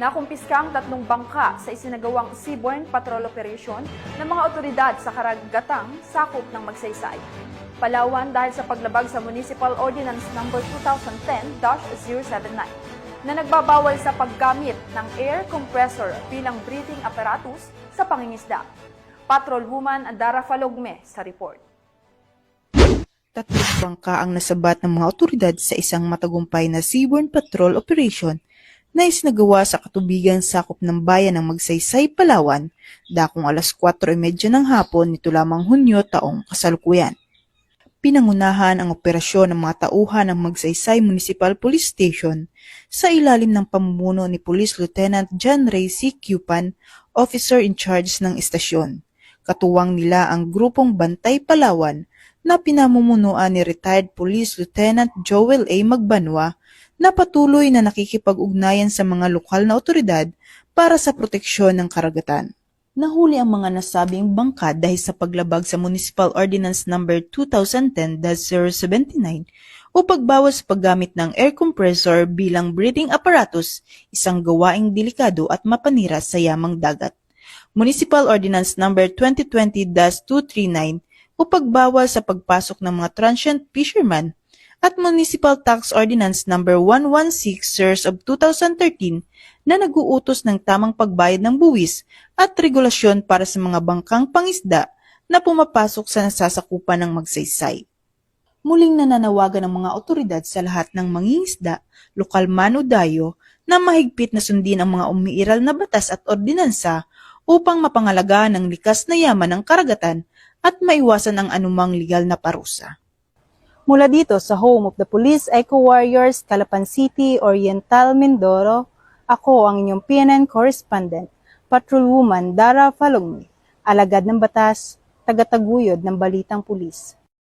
Nakumpiska ang 3 bangka sa isinagawang seaborne patrol operation ng mga otoridad sa karagatang sakop ng Magsaysay, Palawan dahil sa paglabag sa Municipal Ordinance No. 2010-079 na nagbabawal sa paggamit ng air compressor bilang breathing apparatus sa pangingisda. Patrolwoman Dara Falogme sa report. 3 bangka ang nasabat ng mga otoridad sa isang matagumpay na seaborne patrol operation na isinagawa sa katubigan sakop ng bayan ng Magsaysay, Palawan, dakong alas 4:30 ng hapon nito lamang Hunyo taong kasalukuyan. Pinangunahan ang operasyon ng mga tauhan ng Magsaysay Municipal Police Station sa ilalim ng pamumuno ni Police Lieutenant John Ray C. Cupan, officer in charge ng istasyon. Katuwang nila ang grupong Bantay Palawan na pinamumunuan ni retired Police Lieutenant Joel A. Magbanwa na patuloy na nakikipag-ugnayan sa mga lokal na otoridad para sa proteksyon ng karagatan. Nahuli ang mga nasabing bangka dahil sa paglabag sa Municipal Ordinance No. 2010-079 o pagbawal sa paggamit ng air compressor bilang breathing apparatus, isang gawaing delikado at mapanira sa yamang dagat. Municipal Ordinance No. 2020-239 o pagbawal sa pagpasok ng mga transient fishermen at Municipal Tax Ordinance No. 116 of 2013 na nag-uutos ng tamang pagbayad ng buwis at regulasyon para sa mga bangkang pangisda na pumapasok sa nasasakupan ng Magsaysay. Muling nananawagan ng mga otoridad sa lahat ng mangingisda, lokal man o dayo, na mahigpit na sundin ang mga umiiral na batas at ordinansa upang mapangalagaan ang likas na yaman ng karagatan at maiwasan ang anumang legal na parusa. Mula dito sa home of the Police Eco Warriors, Calapan City, Oriental, Mindoro, ako ang inyong PNN correspondent, Patrolwoman Dara Falogme, alagad ng batas, tagataguyod ng balitang pulis.